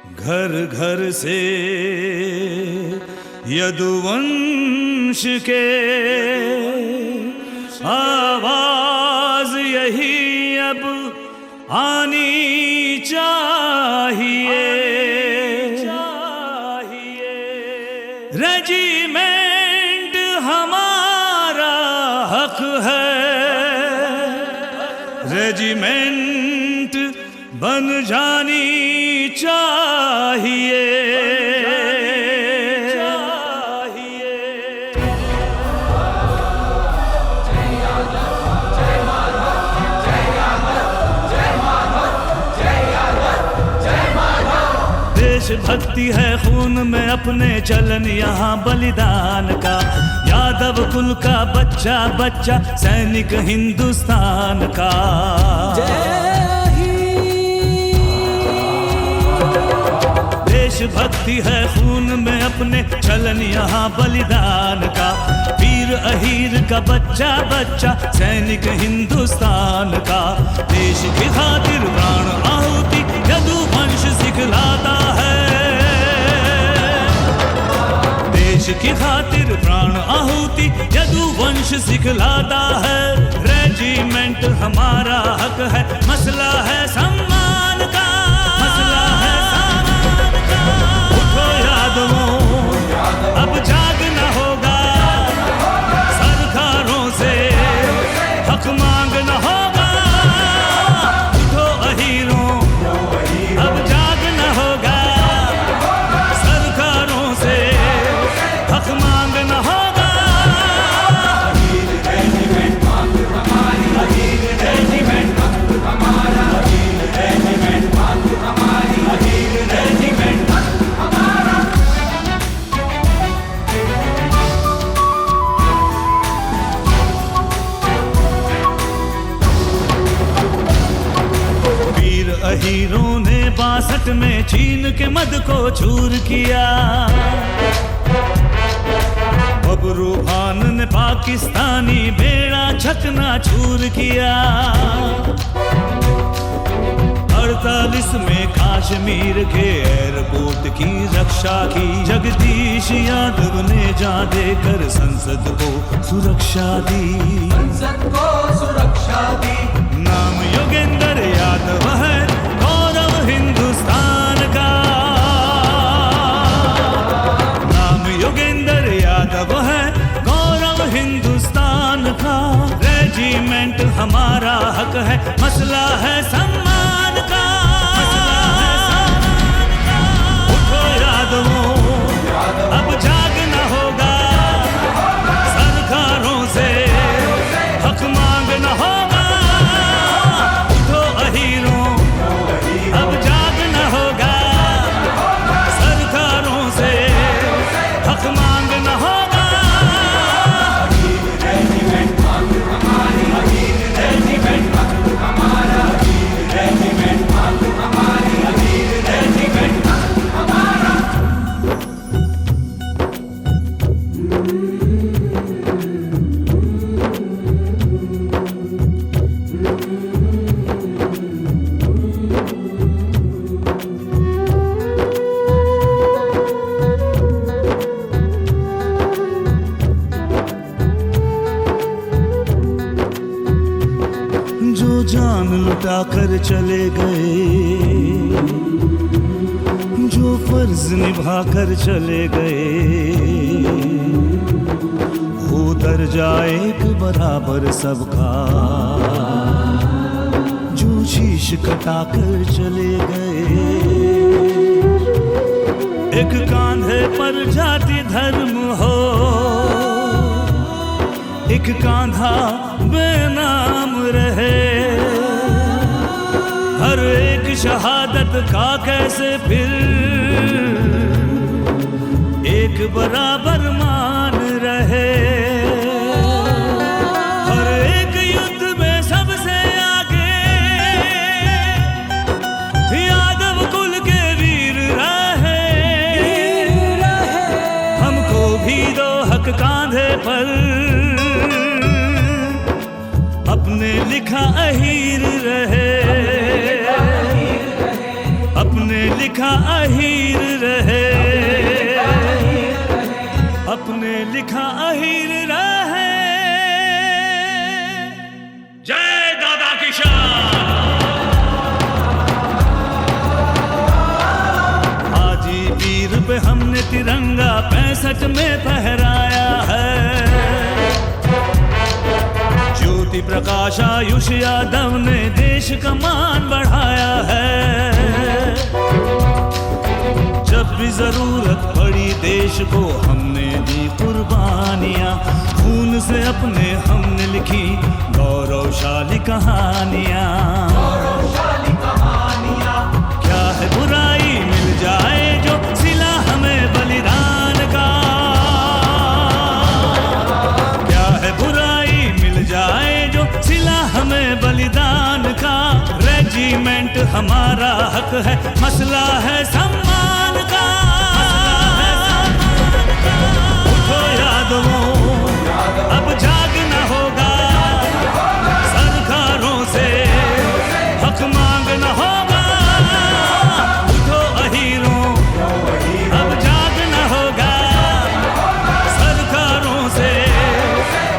घर घर से यदुवंश के आवाज यही अब आनी चाहिए। रेजिमेंट हमारा हक है, रेजिमेंट बन जानी चाहिए। देशभक्ति है खून में अपने, चलन यहाँ बलिदान का। यादव कुल का बच्चा बच्चा सैनिक हिंदुस्तान का। देशभक्ति है खून में अपने, चलन यहाँ बलिदान का। वीर अहीर का बच्चा बच्चा सैनिक हिंदुस्तान का। देश की खातिर प्राण आहुति यदुवंश सिखलाता है। देश की खातिर प्राण आहुति यदुवंश सिखलाता है। रेजिमेंट हमारा हक है, मसला है सम्मान का। मसला है सम्मान का। उठो यादवों, अब जागना होगा। सरकारों से हक मांगना होगा। उठो अहीरों, अब जागना होगा। सरकारों से हक मांगना होगा। रेजिमेंट मांग हमारी, रेजिमेंट मांग हमारा, रेजिमेंट मांग हमारी, रेजिमेंट मांग हमारा। वीर अहीरों ने 62 में चीन के मद को चूर किया। बबरू खान ने पाकिस्तानी बेड़ा चकना चूर किया। 48 में कश्मीर के एयरपोर्ट की रक्षा की। जगदीश यादव ने जान देकर संसद को सुरक्षा दी। संसद को सुरक्षा दी। नाम योगेंद्र यादव है, गौरव हिंदुस्तान का। नाम योगेंद्र यादव है, गौरव हिंदुस्तान का। रेजिमेंट हमारा हक है, मसला है सम्मान का। उठो यादवों, अब जागना होगा। सरकारों से हक मांगना होगा। उठो अहीरों, अब जागना होगा। सरकारों से हक मांगना होगा। रेजिमेंट मांग हमारी, रेजिमेंट मांग हमारा, रेजिमेंट मांग हमारी, रेजिमेंट मांग हमारा। जो जान लुटा कर चले गए, जो फर्ज निभा कर चले गए। हो दर्जा एक बराबर सबका, जो शीश कटा कर चले गए। एक कांधे पर जाति धर्म हो, एक कांधा बेनाम रहे। हर एक शहादत का कैसे फिर एक बराबर मान रहे। हर एक युद्ध में सबसे आगे यादव कुल के वीर रहे। हमको भी दो हक कांधे पर, अपने लिखा अहीर रहे। अपने लिखा अहीर रहे, अपने लिखा अहीर रहे। जय दादा किशन। हाजी वीर पे हमने तिरंगा 65 में फहराया है। ज्योति प्रकाश आयुष यादव ने देश का मान बढ़ाया है। जब भी जरूरत पड़ी देश को हमने दी कुर्बानियां, खून से अपने हमने लिखी गौरवशाली कहानियां। क्या है बुराई मिल जाए जो सिला हमें बलिदान का, क्या है बुराई मिल जाए जो सिला हमें बलिदान का। रेजिमेंट हमारा हक है, मसला है सम्मान का। उठो यादवों, अब जागना होगा, सरकारों से हक मांगना होगा। उठो अहीरों, अब जागना होगा, सरकारों से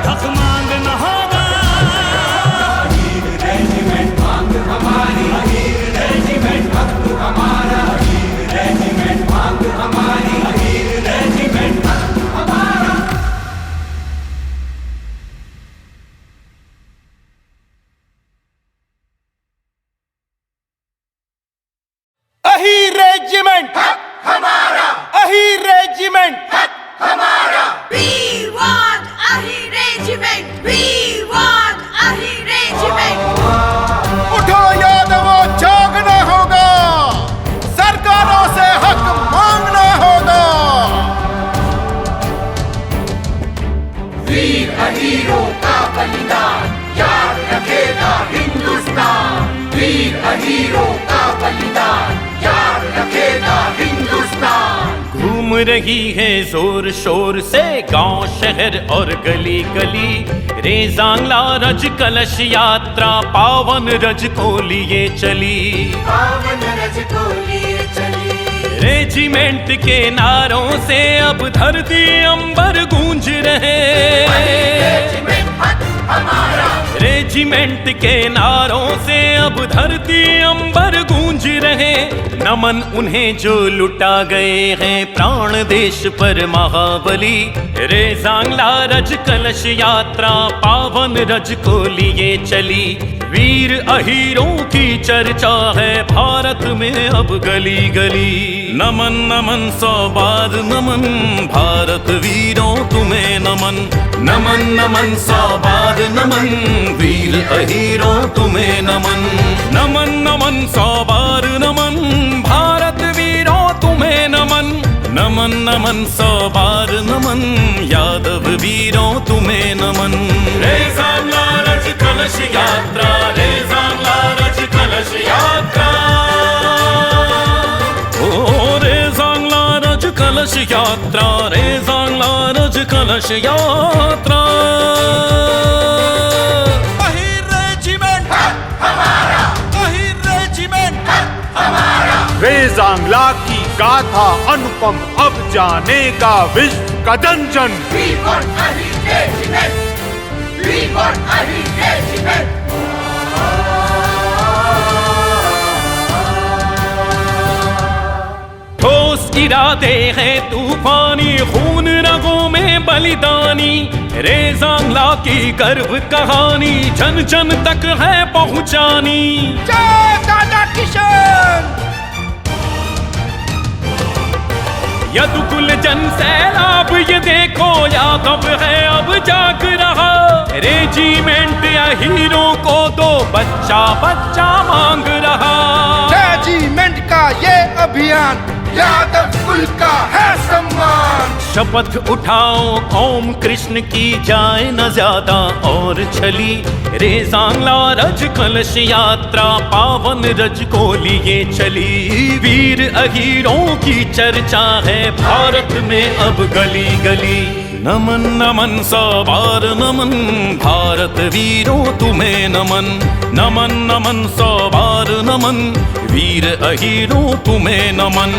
हक मांगना होगा। रेजिमेंट मांग हमारी, रेजिमेंट हक हमारा, रेजिमेंट मांग हमारी, रेजिमेंट हक हमारा। अहीर रेजिमेंट हमारा, अहीर रेजिमेंट हमारा। We want Ahir Regiment. We want Ahir Regiment. उठो यादवों, जागना होगा, सरकारों से हक मांगना होगा। वीर अहीरों का बलिदान याद रखेगा हिंदुस्तान। वीर अहीरों का बलिदान याद रखेगा हिंदुस्तान। घूम रही है जोर शोर से गांव शहर और गली गली, रेजांगला रज कलश यात्रा पावन रज को लिए चली। पावन रज को लिए चली। रेजिमेंट के नारों से अब धरती अंबर गूंज रहे। रेजिमेंट हक हमारा। रेजिमेंट के नारों से अब धरती अंबर गूंज रहे। नमन उन्हें जो लुटा गए हैं प्राण देश पर महाबली। रेजांगला रज कलश यात्रा पावन रज को लिए चली। वीर अहीरों की चर्चा है भारत में अब गली गली। नमन नमन सौ बार नमन भारत वीरों तुम्हें नमन। नमन नमन सौ बार नमन वीर अहीरों तुम्हें नमन। नमन नमन सौ बार नमन भारत वीरों तुम्हें नमन। नमन नमन सौ बार नमन यादव वीरों तुम्हें नमन। रेजांगला रज कलश यात्रा, रेजांगला रज कलश यात्रा। ओ रेजांगला रज कलश यात्रा, रेजांगला रज कलश यात्रा। अहीर रेजिमेंट हमारा, अहीर रेजिमेंट हमारा। रेजांगला की गाथा अनुपम अब जानेगा विश्व का जन-जन। We want Ahir Regiment. We want Ahir Regiment. ठोस इरादे हैं तूफानी, खून रगों में बलिदानी। रेजांगला की गर्व कहानी जन जन तक है पहुंचानी। जय दादा किशन। यदुकुल जन सैलाब ये देखो यादव है अब जाग रहा। रेजिमेंट अहीरों को दो बच्चा बच्चा मांग रहा। रेजिमेंट का ये अभियान यादव कुल का है सम्मान। शपथ उठाओ कौम कृष्ण की जाए न ज्यादा और छली। रेजांगला रज कलश यात्रा पावन रज को लिए चली। वीर अहीरों की चर्चा है भारत में अब गली गली। नमन नमन सौ बार नमन, भारत वीरों तुम्हें नमन। नमन नमन सौ बार नमन, वीर अहीरों तुम्हें नमन।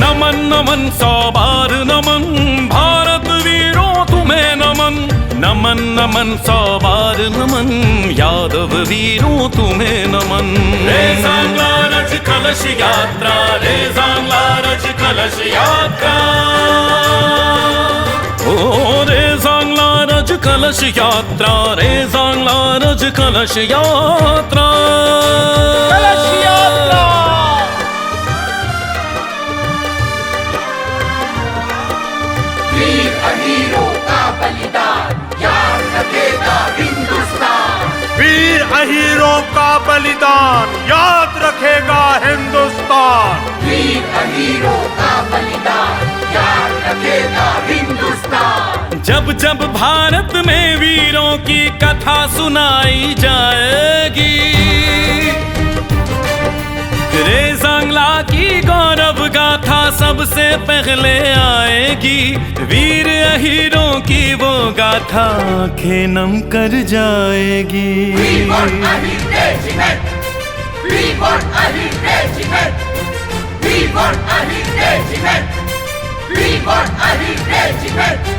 नमन नमन सौ बार नमन, भारत वीरों तुम्हें नमन। नमन नमन सौ बार नमन, यादव वीरों तुम्हें नमन। रे सांगला रज कलश यात्रा, रे सांगला रज कलश यात्रा। ओ रे सांगला रज कलश यात्रा, रे सांगला रज कलश यात्रा। कलश यात्रा। वीर अहीरों का बलिदान याद रखेगा हिंदुस्तान। वीर अहीरों का बलिदान याद रखेगा हिंदुस्तान। वीर अहीरों का बलिदान याद रखेगा हिंदुस्तान। जब जब भारत में वीरों की कथा सुनाई जाएगी, रे सांगला की गौरव गाथा सबसे पहले आएगी। वीर अहीरों की वो गाथा आंखें नम कर जाएगी। We want Ahir Regiment. We want Ahir Regiment. We want Ahir Regiment. We want Ahir Regiment.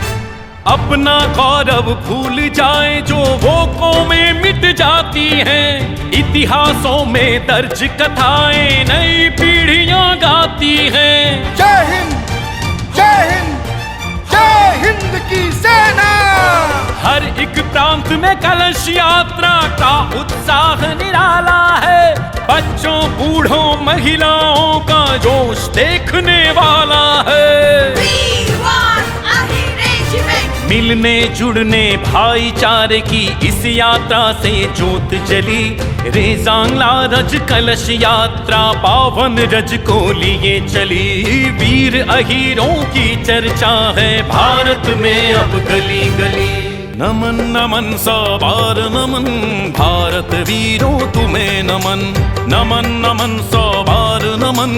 अपना गौरव भूल जाए जो वो कौमें मिट जाती हैं। इतिहासों में दर्ज कथाएं नई पीढ़ियां गाती हैं। जय हिंद, जय हिंद, जय हिंद की सेना। हर एक प्रांत में कलश यात्रा का उत्साह निराला है। बच्चों बूढ़ों महिलाओं का जोश देखने वाला है। We want Ahir Regiment. मिलने जुड़ने भाईचारे की इस यात्रा से जोत जली। रे सांगला रज कलश यात्रा पावन रज को लिए चली। वीर अहीरों की चर्चा है भारत में अब गली गली। नमन नमन सौ बार नमन, भारत वीरों तुम्हें नमन। नमन नमन सौ बार नमन,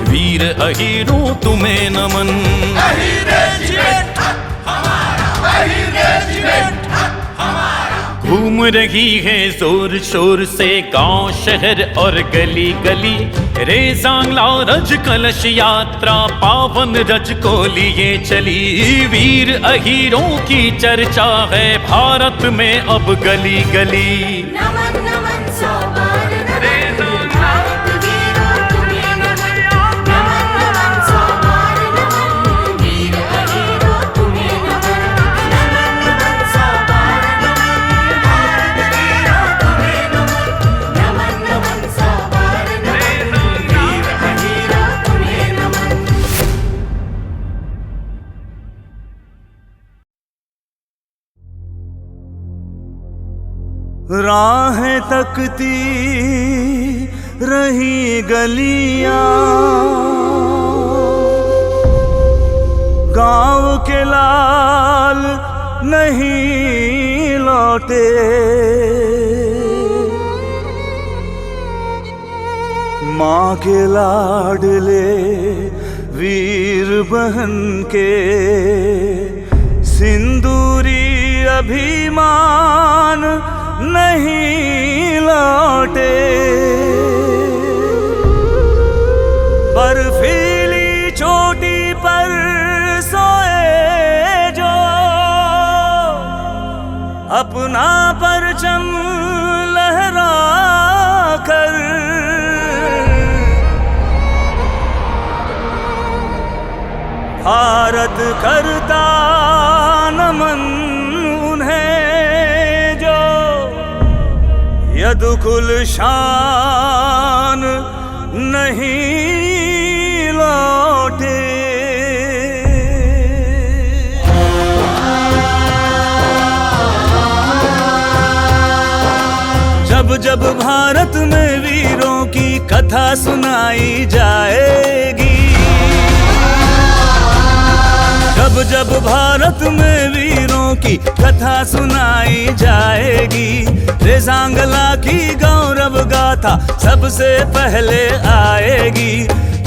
वीर अहीरों तुम्हें नमन। Ahir Regiment हमारा, Ahir Regiment हमारा। घूम रही है जोर शोर से गांव शहर और गली गली। रे सांगला रज कलश यात्रा पावन रज को लिए चली। वीर अहीरों की चर्चा है भारत में अब गली गली। नमन नमन सौ बार नमन, भारत वीरों तुम्हें नमन। नमन नमन सौ बार नमन, वीर अहीरों तुम्हें नमन। नमन नमन सौ बार नमन, भारत वीरों तुम्हें नमन। नमन नमन सौ बार नमन, वीर अहीरों तुम्हें नमन। राहें तकती रही गलियां, गांव के लाल नहीं लौटे। माँ के लाडले वीर बहन के सिंदूरी अभिमान नहीं लौटे। बर्फीली चोटी पर सोए जो अपना परचम लहरा कर, भारत करता नमन उन्हें जो यदुकुल शान नहीं लौटे। जब जब भारत में वीरों की कथा सुनाई जाएगी, जब जब भारत में वीरों की कथा सुनाई जाएगी, रे सांगला की गौरव गाथा सबसे पहले आएगी।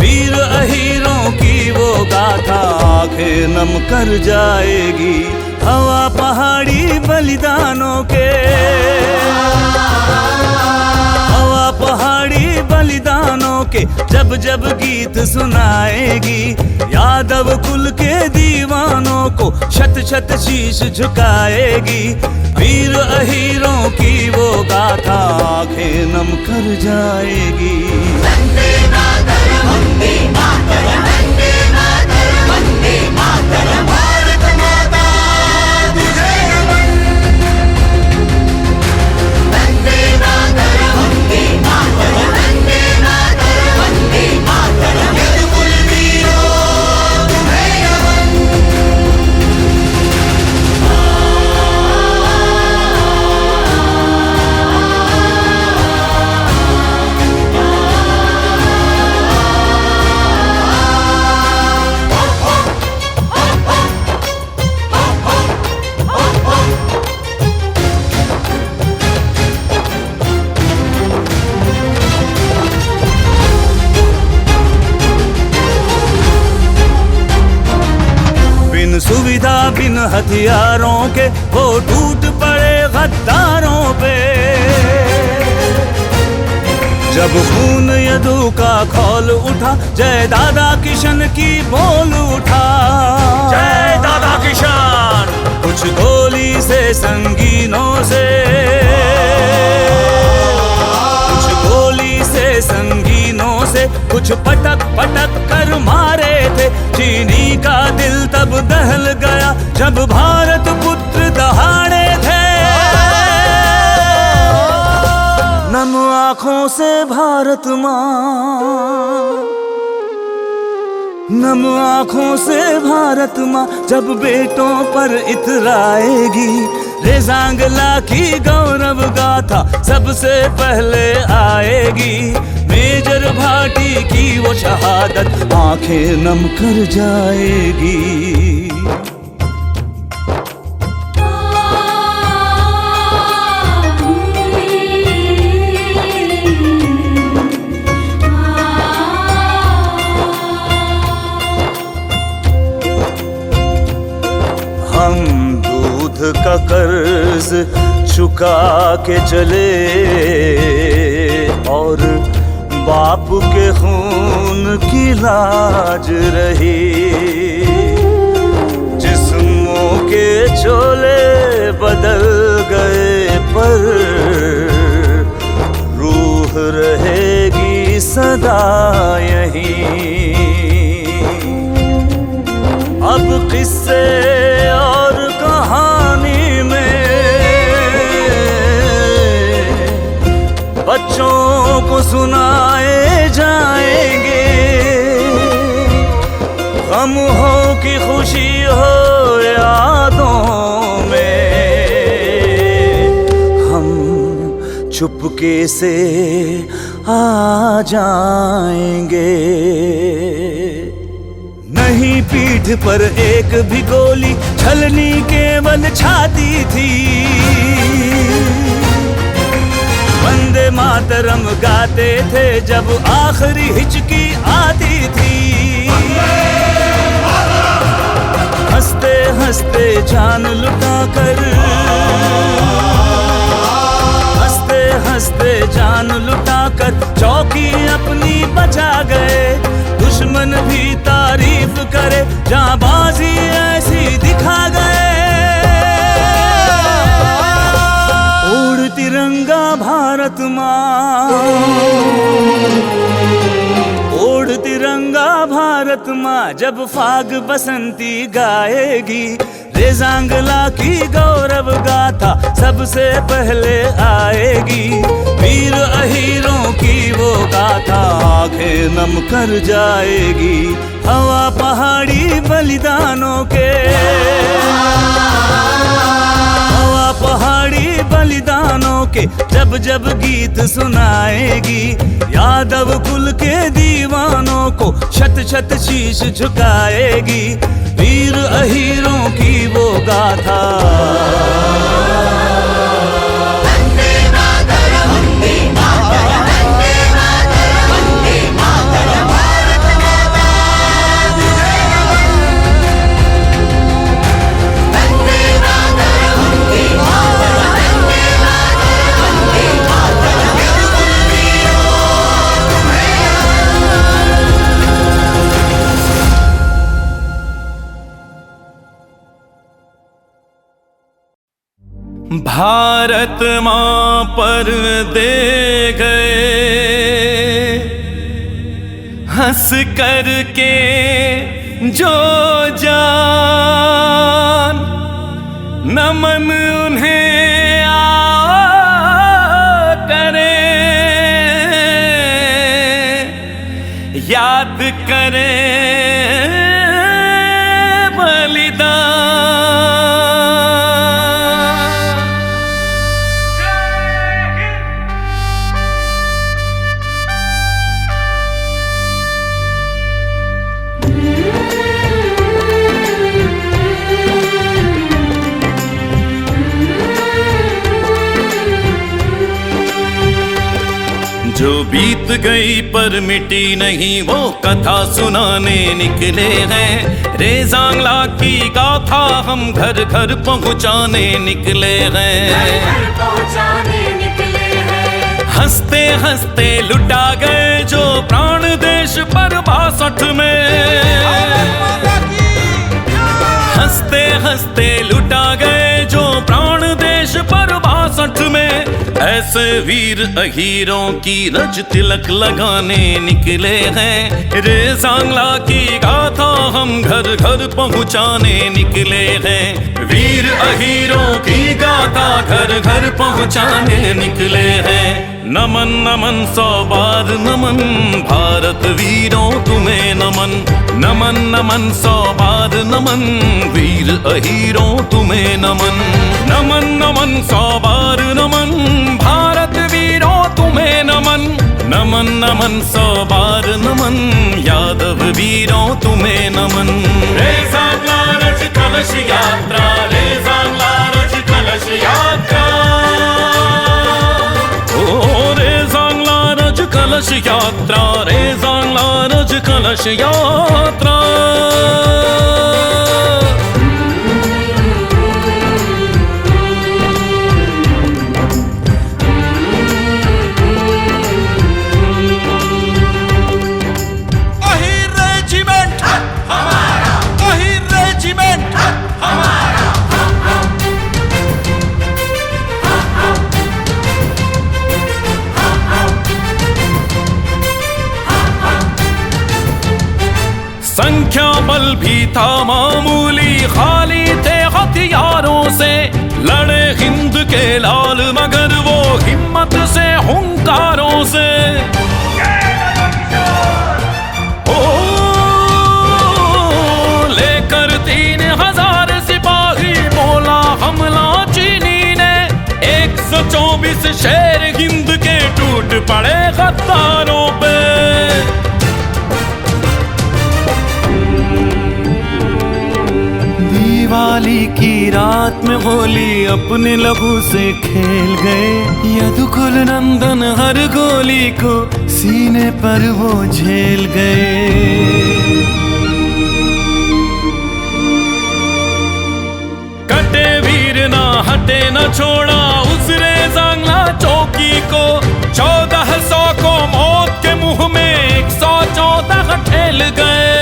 वीर अहीरों की वो गाथा आंखें नम कर जाएगी। हवा पहाड़ी बलिदानों के, हवा पहाड़ी बलिदानों के जब जब गीत सुनाएगी, यादव कुल के दीवानों को शत शत शीश झुकाएगी। वीर अहीरों की वो गाथा आंखें नम कर जाएगी। वंदे मातरम, वंदे मातरम, वंदे मातरम, वंदे मातरम, भारत माता तुझे नमन। वंदे मातरम, वंदे मातरम, वंदे मातरम, वंदे मातरम, यदुकुल वीरों तुम्हें नमन। बिन सुविधा बिन हथियारों के वो टूट पड़े गद्दारों पे। जब खून यदु का खौल उठा, जय दादा किशन की बोल उठा। जय दादा किशन। कुछ गोली से संगीनों से, कुछ गोली से संगीनों से, कुछ पटक पटक कर मारे थे। चीनी का दिल तब दहल गया जब भारत पुत्र दहाड़े थे। नम आँखों से भारत माँ, नम आँखों से भारत माँ जब बेटों पर इतराएगी। रेजांगला की गौरव गाथा सबसे पहले आएगी। मेजर भाटी की वो शहादत आंखें नम कर जाएगी। हम दूध का कर्ज चुका के चले और बाप के खून की लाज रही। जिस्मों के चोले बदल गए पर रूह रहेगी सदा यहीं। अब किस्से और कहानी में बच्चों को सुनाए जाएंगे। गम हो कि खुशी हो यादों में, हम चुपके से आ जाएंगे। नहीं पीठ पर एक भी गोली, छलनी केवल छाती थी। वंदे मातरम गाते थे जब आखिरी हिचकी आती थी। हंसते हंसते जान लुटा कर, हंसते हंसते जान लुटा कर चौकी अपनी बचा गए। दुश्मन भी तारीफ करे जाबाजी ऐसी दिखा गए। उड़ तिरंगा भारत माँ, उड़ तिरंगा भारत माँ जब फाग बसंती गाएगी। रेजांगला की गौरव गाथा सबसे पहले आएगी। वीर अहीरों की वो गाथा आंखें नम कर जाएगी। हवा पहाड़ी बलिदानों के, हवा पहाड़ी बलिदानों के जब जब गीत सुनाएगी। यादव कुल के दीवानों को शत शत शीश झुकाएगी। वीर अहीरों की वो गाथा। वंदे मातरम, वंदे मातरम, वंदे मातरम, वंदे मातरम, भारत माता तुझे नमन। वंदे भारत माँ पर दे गए हंस कर के जो जान, नमन उन्हें करे, याद करे जो बीत गई पर मिटी नहीं वो कथा सुनाने निकले हैं। रेजांगला की गाथा हम घर घर पहुँचाने निकले हैं। हंसते हंसते लुटा गए जो प्राण देश पर 62 में। हंसते हंसते लुटा गए जो प्राण देश पर 62 में। ऐसे वीर अहीरों की रज तिलक लगाने निकले हैं। रेजांगला की गाथा हम घर घर पहुँचाने निकले हैं। वीर अहीरों की गाथा घर घर पहुँचाने निकले हैं। नमन नमन 100 बार नमन भारत वीरों तुम्हें नमन। नमन नमन 100 बार नमन वीर अहीरों तुम्हें नमन। नमन नमन 100 बार नमन भारत वीरों तुम्हें नमन। नमन नमन 100 बार नमन यादव वीरों तुम्हें नमन। रेजांगला रज कलश यात्रा, रेजांगला रज कलश यात्रा, रेजांगला रज कलश यात्रा, रेजांगला रज कलश यात्रा। अहिर रेजिमेंट हमारा, अहिर रेजिमेंट हमारा। संख्या बल भी था मामूली, खाली थे हथियारों से। लड़े हिंद के लाल मगर वो हिम्मत से हुंकारों से। ओ लेकर 3000 सिपाही बोला हमला चीनी ने। 124 शेर हिंद के टूट पड़े गद्दारों पे। दिवाली की रात में होली अपने लहू से खेल गए। यदुकुल नंदन हर गोली को सीने पर वो झेल गए। कटे वीर ना हटे न छोड़ा उस रेजांगला चौकी को। 1400 को मौत के मुंह में 114 ठेल गए।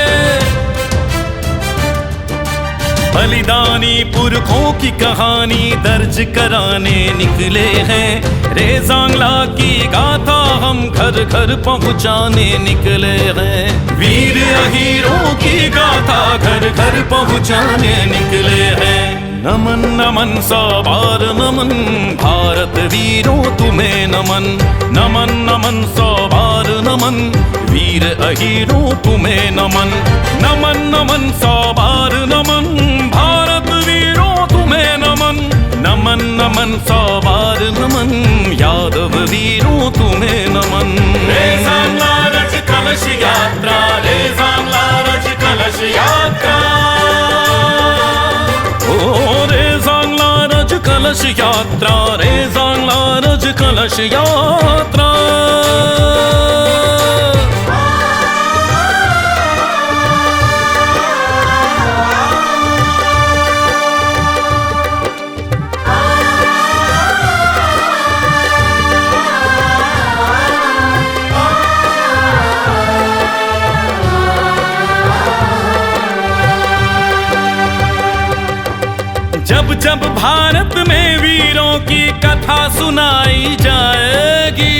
बलिदानी पुरखों की कहानी दर्ज कराने निकले हैं। रेजांगला की गाथा हम घर घर पहुँचाने निकले हैं। वीर अहीरों की गाथा घर घर पहुँचाने निकले हैं। नमन नमन 100 बार नमन भारत वीरों तुम्हें नमन। नमन नमन 100 बार नमन वीर अहीरों तुम्हें नमन। नमन नमन 100 बार नमन भारत वीरों तुम्हें नमन। नमन नमन 100 बार नमन यादव वीरों तुम्हें नमन। रेजांगला रज कलश यात्रा, रेजांगला रज कलश यात्रा, ओ रेजांगला रज कलश यात्रा, रेजांगला रज कलश यात्रा। जब जब भारत में वीरों की कथा सुनाई जाएगी,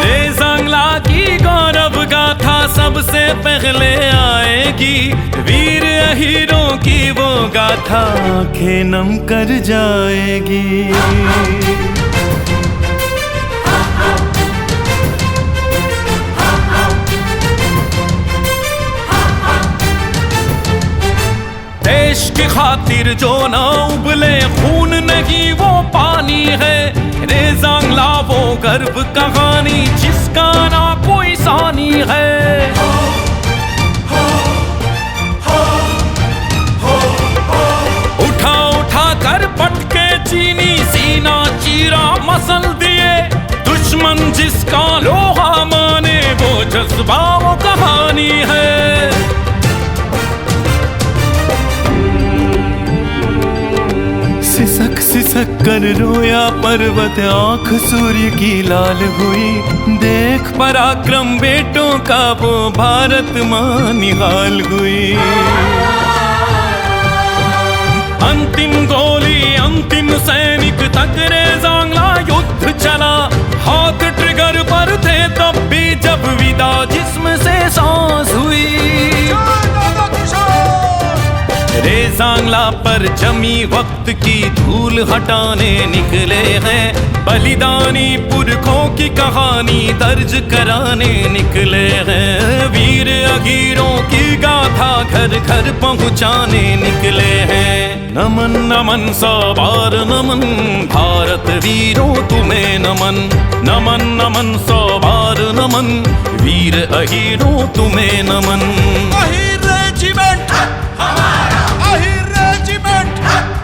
रेज़ांगला की गौरव गाथा सबसे पहले आएगी। वीर अहीरों की वो गाथा आंखें नम कर जाएगी। देश की खातिर जो न उबले खून नहीं वो पानी है। रेज़ांगला वो गर्व कहानी जिसका ना कोई सानी है। उठा उठा कर पटके चीनी सीना चीरा मसल दिए। दुश्मन जिसका लोहा माने वो जज्बा वो कहानी है। सिसक सिसक कर रोया पर्वत, आंख सूर्य की लाल हुई। देख पराक्रम बेटों का वो भारत मां निहाल हुई। अंतिम गोली अंतिम सैनिक तक रेज़ांगला युद्ध चला। हाथ ट्रिगर पर थे तब भी जब विदा जिस्म से सांस हुई। रेज़ांगला पर जमी वक्त की धूल हटाने निकले हैं। बलिदानी पुरखों की कहानी दर्ज कराने निकले हैं। वीर अहीरों की गाथा घर घर पहुंचाने निकले हैं। नमन नमन सवार नमन, भारत वीरों तुम्हें नमन। नमन नमन सवार नमन, वीर अहीरों तुम्हें नमन। अहीर रेजिमेंट हमारा, अहीर रेजिमेंट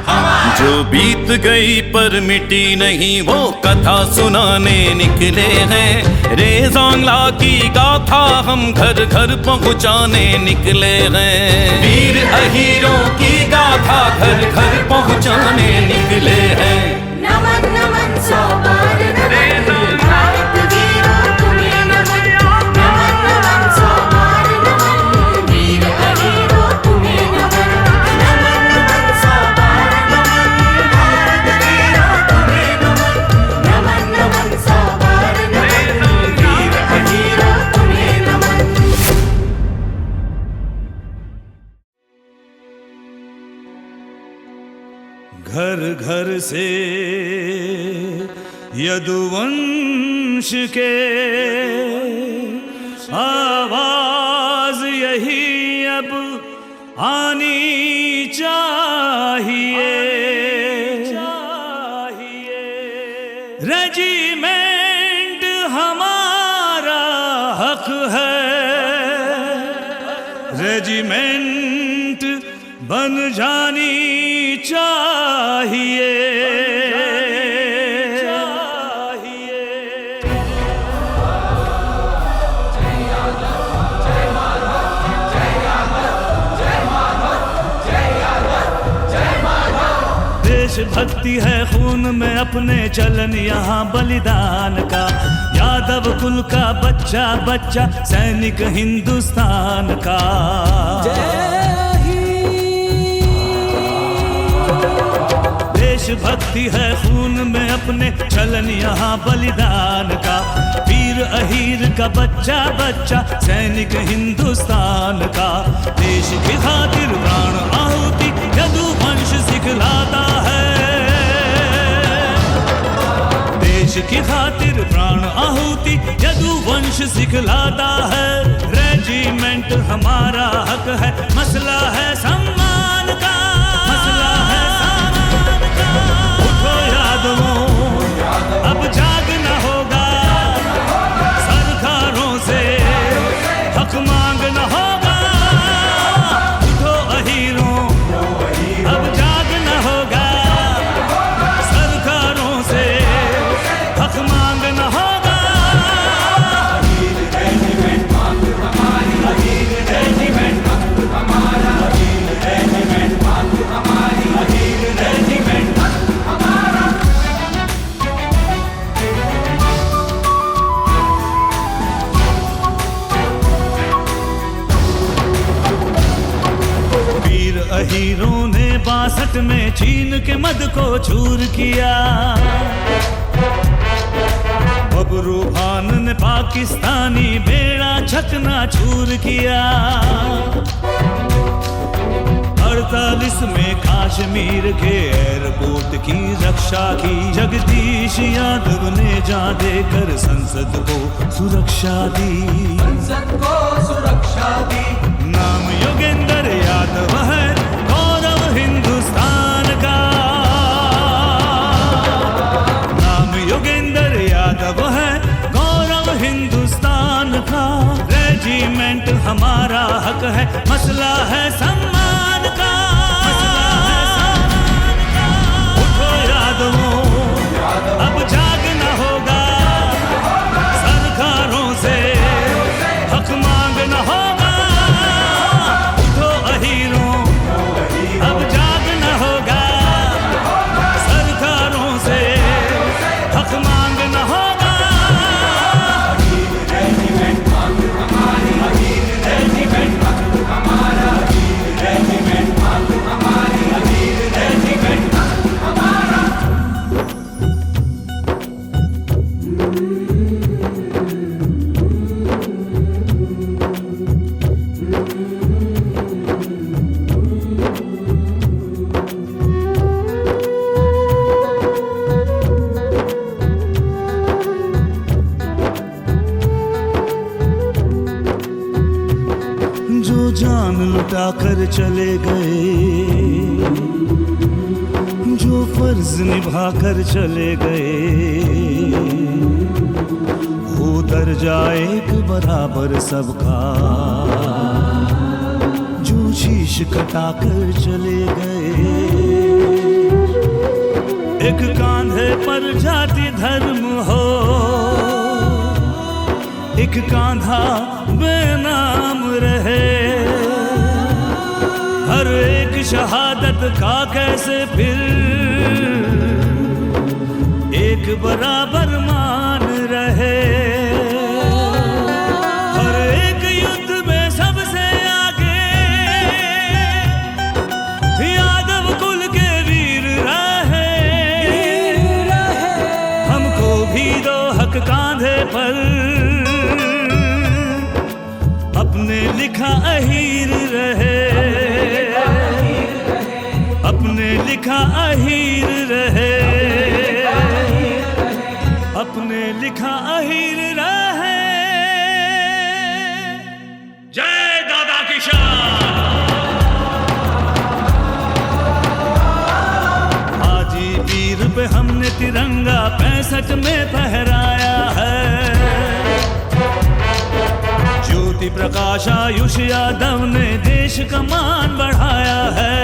हमारा। जो बीत गई पर मिटी नहीं वो कथा सुनाने निकले हैं। रेज़ांगला की गाथा हम घर घर पहुंचाने निकले हैं। वीर अहीरों की गाथा घर घर पहुंचाने निकले हैं। नमन नमन सवार नमन, भारत वीरों तुम्हें नमन। नमन नमन सवार नमन, वीर अहीरों तुम्हें नमन। नमन नमन सवार नमन, भारत वीरों तुम्हें नमन। नमन नमन सवार नमन, वीर अहीरों तुम्हें नमन। घर घर से यदुवंश के आवाज यही अब आनी चाहिए। रेजिमेंट हमारा हक है। रेजिमेंट बन जानी चाहिए। देशभक्ति है खून में अपने, चलन यहाँ बलिदान का। यादव कुल का बच्चा बच्चा सैनिक हिंदुस्तान का। देशभक्ति है खून में अपने, चलन यहाँ बलिदान का। वीर अहीर का बच्चा बच्चा सैनिक हिंदुस्तान का। देश की खातिर प्राण आहुति यदुवंश सिखलाता है। देश की खातिर प्राण आहुति यदुवंश सिखलाता है। रेजिमेंट हमारा हक है, मसला है सम्मान का। मसला है सम्मान का। उठो यादवों, अब जागना होगा। सरकारों से हक मांगना होगा। उठो अहीरों, अब जागना होगा। सरकारों से हक मांगना होगा। रेजिमेंट हमारी, रेजिमेंट अहीरों ने 62 में चीन के मद को चूर किया। बबरू खान ने पाकिस्तानी बेड़ा चकना चूर किया। 48 में कश्मीर के एयरपोर्ट की रक्षा की। जगदीश यादव ने जान देकर संसद को सुरक्षा दी। संसद को सुरक्षा दी। नाम योगेंद्र यादव है, गौरव हिंदुस्तान का। नाम योगेंद्र यादव है, गौरव हिंदुस्तान का। रेजिमेंट हमारा हक है, मसला है सम्मान का। उठो यादवों, अब जागना होगा। सरकारों से हक मांगना होगा। उठो अहीरों, अब जागना होगा। सरकारों से हक मांगना होगा। जो जान लुटा कर चले गए, जो फर्ज निभा कर चले गए, हो दर्जा एक बराबर सबका। जो शीश कटा कर चले गए, एक कांधे पर जाति धर्म हो, एक कांधा बेनाम रहे। हर एक शहादत का कैसे फिर एक बराबर मान रहे। हर एक युद्ध में सबसे आगे यादव कुल के वीर रहे। हमको भी दो हक कांधे पर, अपने लिखा अहीर रहे। अपने लिखा अहीर रहे। अपने लिखा अहीर रहे। जय दादा किशन। हाजी वीर पे हमने तिरंगा 65 में फहराया है। ज्योति प्रकाश आयुष यादव ने देश का मान बढ़ाया है।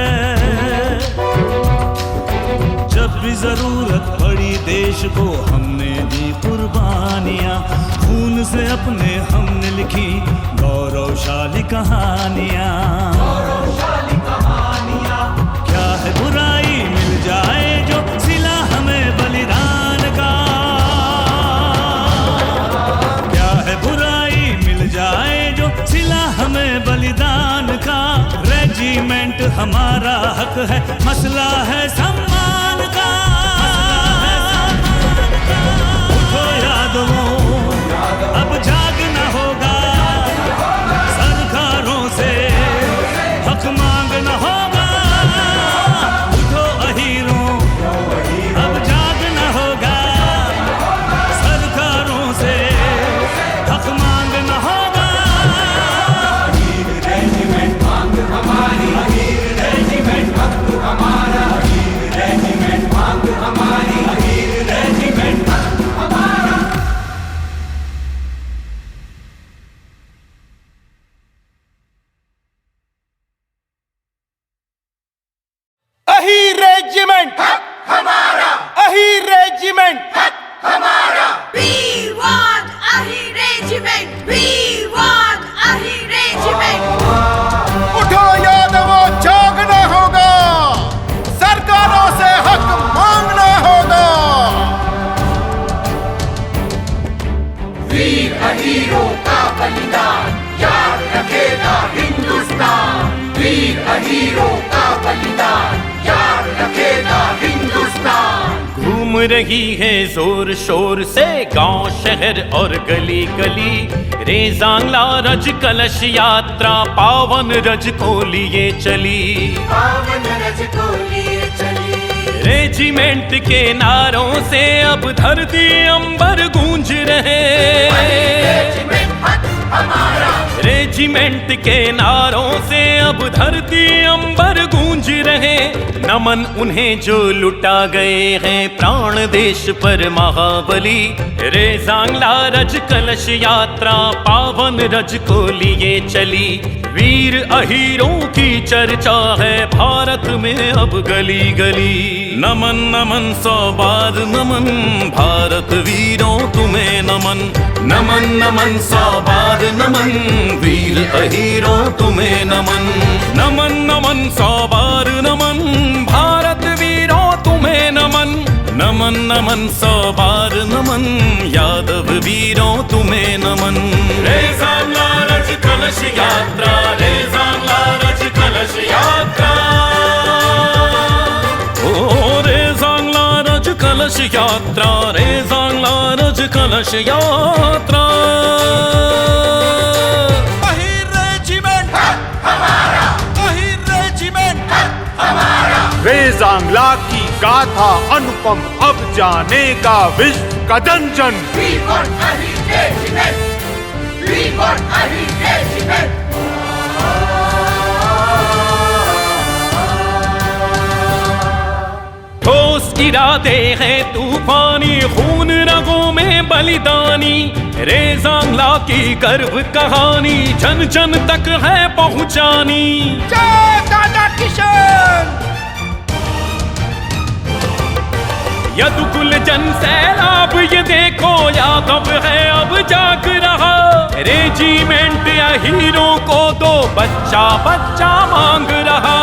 जब भी जरूरत पड़ी देश को हमने दी कुर्बानियां। खून से अपने हमने लिखी गौरवशाली कहानियां। क्या है बुराई मिल जाए जो सिला हमें बलिदान का। क्या है बुराई मिल जाए जो सिला हमें बलिदान का। रेजिमेंट हमारा हक है, मसला है सम्मान का। उठो यादवों, अब जागना होगा। सरकारों से हक मांगना होगा। उठो अहीरों, अब जागना होगा। सरकारों से हक मांगना होगा। रेजिमेंट मांग हमारी, रेजिमेंट हक हमारा। रेजिमेंट मांग हमारी, रेजिमेंट हक हमारा। अही रेजिमेंट हमारा। अही रेजिमेंट हमारा। We want a regiment. अहीरों का बलिदान याद रखेगा हिंदुस्तान। वीर अहीरों का बलिदान याद रखेगा हिंदुस्तान। घूम रही है जोर शोर से गांव शहर और गली गली, रे सांगला रज कलश यात्रा पावन रज को लिए चली। पावन रज को लिए चली। रेजिमेंट के नारों से अब धरती अंबर गूंज रहे। रेजिमेंट के नारों से अब धरती अंबर गूंज रहे। नमन उन्हें जो लुटा गए हैं प्राण देश पर महाबली। रे सांगला रज कलश यात्रा पावन रज को लिए चली। वीर अहीरों की चर्चा है भारत में अब गली गली। नमन नमन सौ बार नमन भारत वीरों तुम्हें नमन। नमन नमन सौ बार नमन वीर अहीरों तुम्हें नमन। नमन नमन सौ बार नमन भारत वीरों तुम्हें नमन। नमन नमन सौ बार नमन यादव वीरों तुम्हें नमन। रे सांगला रज कलश यात्रा, रे सांगला रज कलश यात्रा। ओ रे सांगला रज कलश यात्रा, रे सांगला रज कलश यात्रा। रे सांगला की गाथा अनुपम अब जानेगा विश्व का जन जन। We want a regiment. We want a regiment. ठोस इरादे हैं तूफानी, खून रगों में बलिदानी। रे सांगला की गर्व कहानी जन जन तक है पहुंचानी। जय दादा किशन। यदुकुल जन सैलाब ये देखो यादव है अब जाग रहा। रेजिमेंट या हीरो को तो बच्चा बच्चा मांग रहा।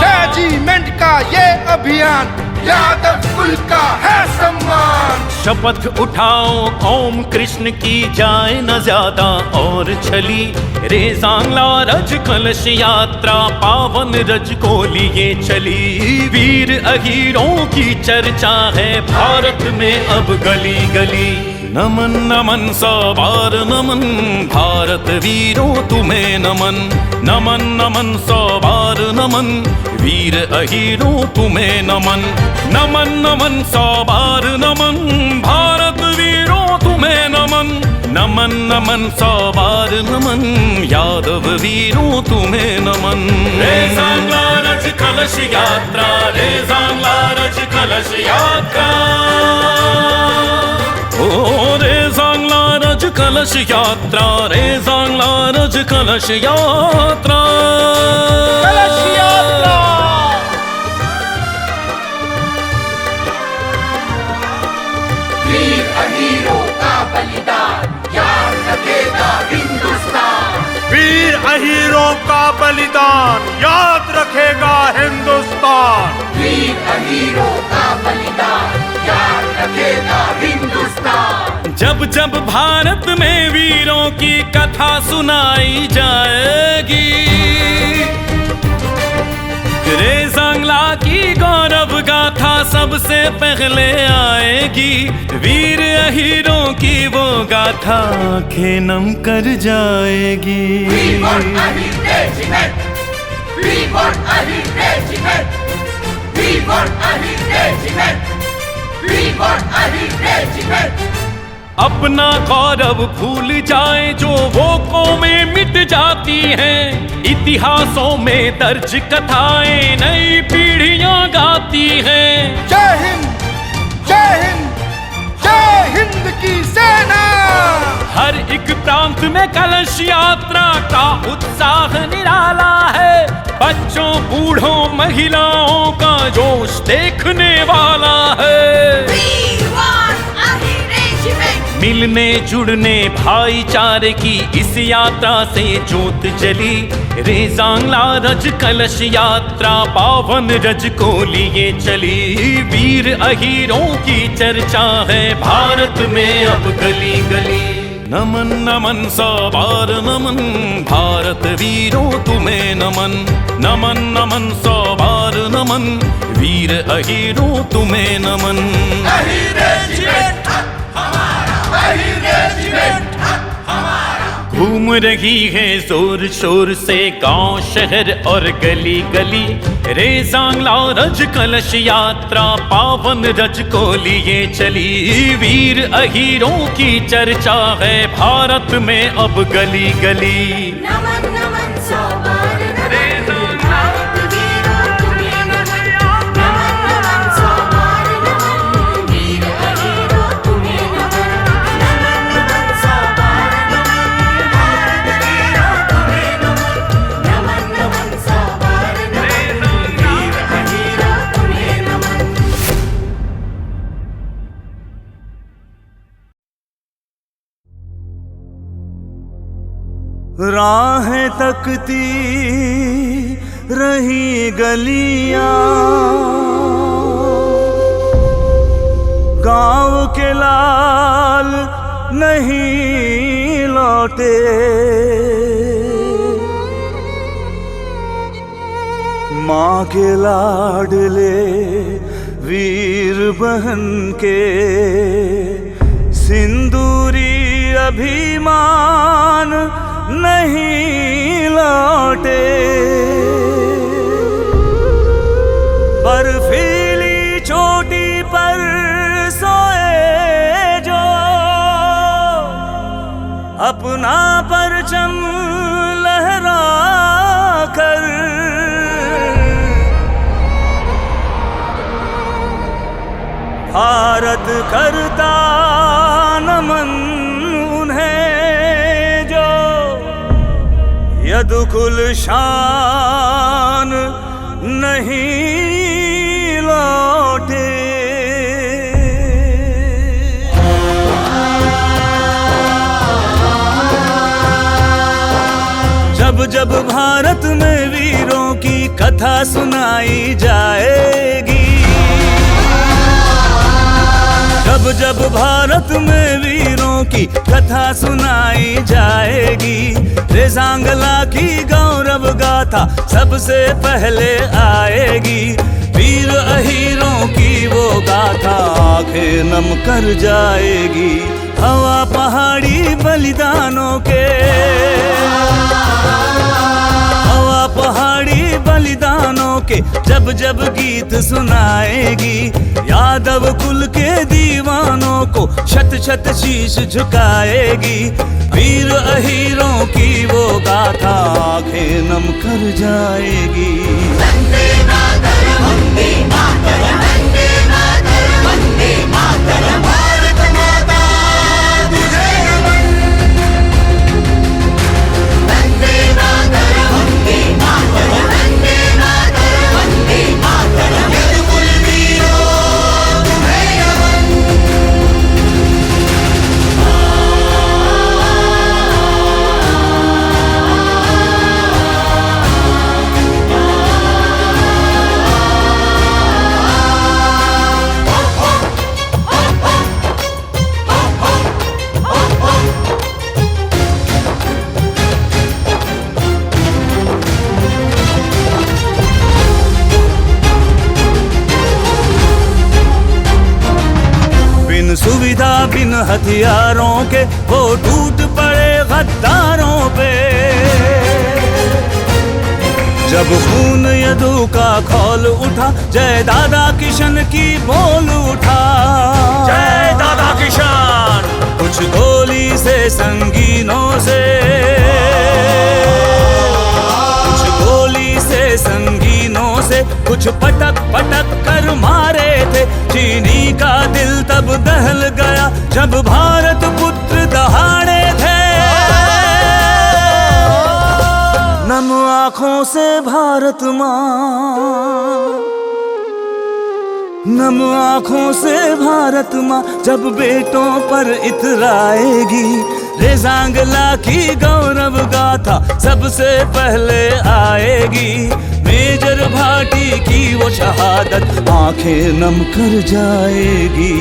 रेजिमेंट का ये अभियान यादव कुल का है सम्मान। शपथ उठाओ कौम कृष्ण की जाए न ज्यादा और छली। रे सांगला रज कलश यात्रा पावन रज को लिए चली। वीर अहीरों की चर्चा है भारत में अब गली गली। नमन नमन सौ बार नमन भारत वीरों तुम्हें नमन। नमन नमन सौ बार नमन वीर अहीरों तुम्हें नमन। नमन नमन सौ बार नमन भारत वीरों तुम्हें नमन। नमन नमन सौ बार नमन यादव वीरों तुम्हें नमन। रे सांगला रज कलश यात्रा, रे सांगला रज कलश यात्रा। ओ रे सांगला रज कलश यात्रा, रे सांगला रज कलश यात्रा। कलश यात्रा। वीर अहीरों का बलिदान याद रखेगा हिंदुस्तान। वीर अहीरों का बलिदान याद रखेगा हिंदुस्तान। वीर अहीरों का बलिदान याद रखेगा हिंदुस्तान। जब जब भारत में वीरों की कथा सुनाई जाएगी, रे सांगला की गौरव गाथा सबसे पहले आएगी। वीर अहीरों की वो गाथा आंखें नम कर जाएगी। We want a regiment. We want a regiment. We want a regiment. We want a regiment. अपना गौरव भूल जाए जो वो कौमें मिट जाती हैं। इतिहासों में दर्ज कथाएं नई पीढ़ियां गाती हैं। जय हिंद, जय हिंद, जय हिंद की सेना। हर एक प्रांत में कलश यात्रा का उत्साह निराला है। बच्चों बूढ़ों महिलाओं का जोश देखने वाला है। We want a regiment. मिलने जुड़ने भाईचारे की इस यात्रा से जोत जली। रे सांगला रज कलश यात्रा पावन रज को लिए चली। वीर अहीरों की चर्चा है भारत में अब गली गली। नमन नमन सौ बार नमन, भारत वीरों तुम्हें नमन। नमन नमन सौ बार नमन, वीर अहीरों तुम्हें नमन। अहीर रेजिमेंट हमारा, अहीर रेजिमेंट हमारा। घूम रही है जोर शोर से गांव शहर और गली गली, रेजांगला रज कलश यात्रा पावन रज को लिए चली। वीर अहीरों की चर्चा है भारत में अब गली गली। नमन नमन सौ बार नमन, भारत वीरों तुम्हें नमन। नमन नमन सौ बार नमन, वीर अहीरों तुम्हें नमन। नमन नमन सौ बार नमन, भारत वीरों तुम्हें नमन। नमन नमन सौ बार नमन, वीर अहीरों तुम्हें नमन। राहें तकती रही गलियां, गांव के लाल नहीं लौटे। माँ के लाडले वीर बहन के सिंदूरी अभिमान नहीं लौटे। बर्फीली चोटी पर सोए जो अपना परचम लहरा कर, भारत करता नमन उन्हें जो यदुकुल शान नहीं लौटे। जब जब भारत में वीरों की कथा सुनाई जाएगी, जब जब भारत में वीरों की कथा सुनाई जाएगी, रेजांगला की गौरव गाथा सबसे पहले आएगी। वीर अहीरों की वो गाथा आंखें नम कर जाएगी। हवा पहाड़ी बलिदानों के, हवा पहाड़ी बलिदानों के जब जब गीत सुनाएगी, यादव कुल के दीवानों को शत शत शीश झुकाएगी। वीर अहीरों की वो गाथा आंखें नम कर जाएगी। वंदे मातरम, वंदे मातरम, वंदे मातरम, वंदे मातरम। भारत माता तुझे नमन। वंदे मातरम, वंदे मातरम, वंदे मातरम, वंदे मातरम। यदुकुल वीरों तुम्हें नमन। बिन सुविधा बिन हथियारों के वो टूट पड़े गद्दारों पे। जब खून यदु का खौल उठा, जय दादा किशन की बोल उठा। जय दादा किशन। कुछ गोली से संगीनों से, कुछ गोली से संगीनों से, कुछ पटक पटक कर मारे थे। चीनी का दिल तब दहल गया जब भारत पुत्र दहाड़े थे। नम आँखों से भारत माँ, नम आँखों से भारत माँ जब बेटों पर इतराएगी। रेजांगला की गौरव गाथा सबसे पहले आएगी। मेजर भाटी की वो शहादत आंखें नम कर जाएगी।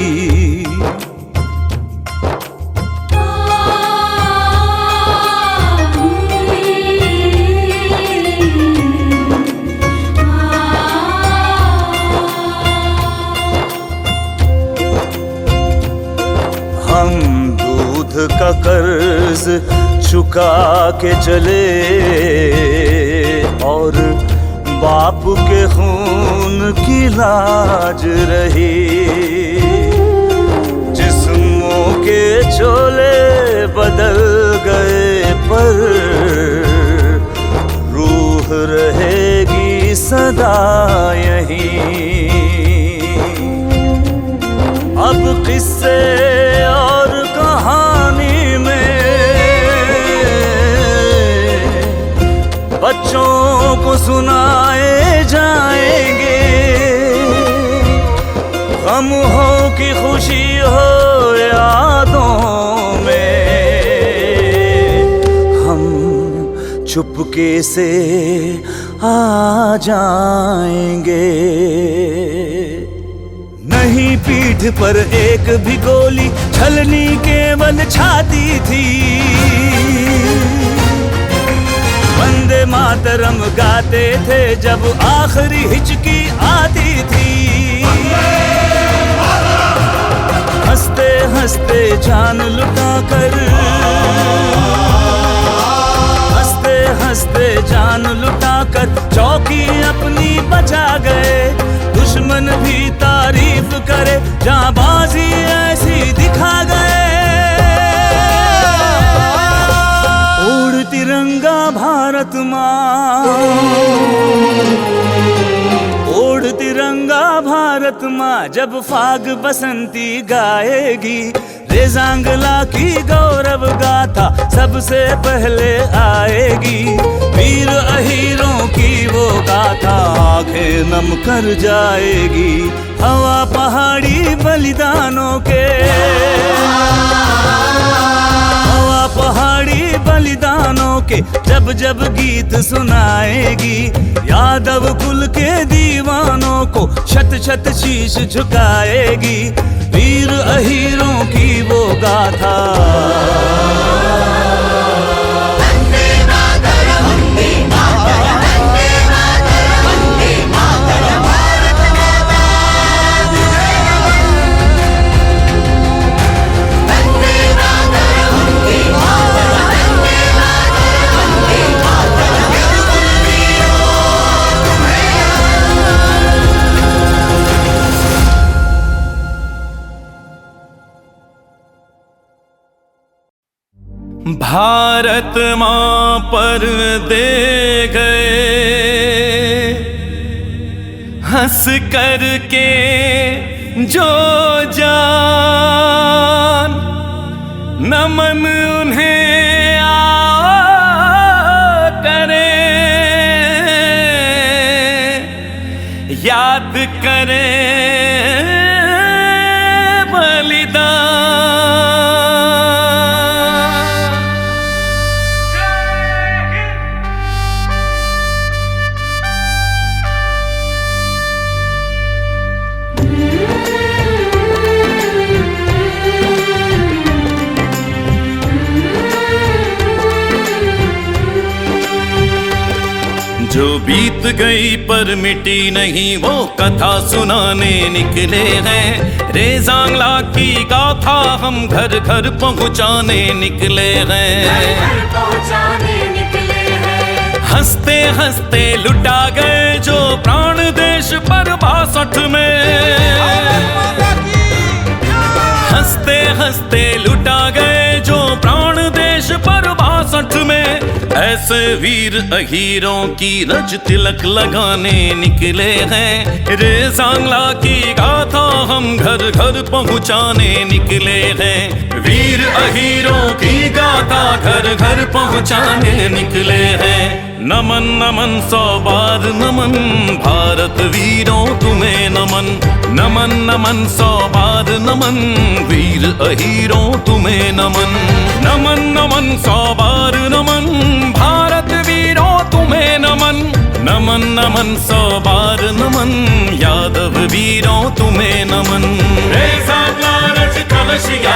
कर्ज चुका के चले और बाप के खून की लाज रही। जिस्मों के चोले बदल गए पर रूह रहेगी सदा यहीं। अब किस्से और कहानी में बच्चों को सुनाए जाएंगे। गम हो कि खुशी हो यादों में हम चुपके से आ जाएंगे। नहीं पीठ पर एक भी गोली, छलनी केवल छाती थी। वंदे मातरम गाते थे जब आखिरी हिचकी आती थी। हंसते हंसते जान लुटा कर, हंसते हंसते जान लुटा कर चौकी अपनी बचा गए। दुश्मन भी तारीफ करे जाबाजी ऐसी दिखा गए। उड़ तिरंगा भारत माँ, उड़ तिरंगा भारत माँ, जब फाग बसंती गाएगी। रेजांगला की गौरव गाथा सबसे पहले आएगी। वीर अहीरों की वो गाथा आंखें नम कर जाएगी। हवा पहाड़ी बलिदानों के, हवा पहाड़ी बलिदानों के जब जब गीत सुनाएगी। यादव कुल के दीवानों को छत छत शीश झुकाएगी। वीर अहीरों की वो गाथा। भारत माँ पर दे गए हंस कर के जो जान। नमन उन्हें करे, याद करे जो बीत गई पर मिटी नहीं वो कथा सुनाने निकले हैं। रेजांगला की गाथा हम घर घर पहुँचाने निकले हैं। हंसते हंसते लुटा गए जो प्राण देश पर 62 में। हंसते हंसते लुटा गए जो प्राण देश पर 62 में। ऐसे वीर अहीरों की रज तिलक लगाने निकले हैं। रेजांगला की गाथा हम घर घर पहुँचाने निकले हैं। वीर अहीरों की गाथा घर घर पहुँचाने निकले हैं। नमन नमन 100 बार नमन भारत वीरों तुम्हें नमन। नमन नमन 100 बार नमन वीर अहीरों तुम्हें नमन। नमन नमन 100 बार नमन भारत वीरों तुम्हें नमन। नमन नमन 100 बार नमन यादव वीरों तुम्हें नमन। रेजांगला रज कलश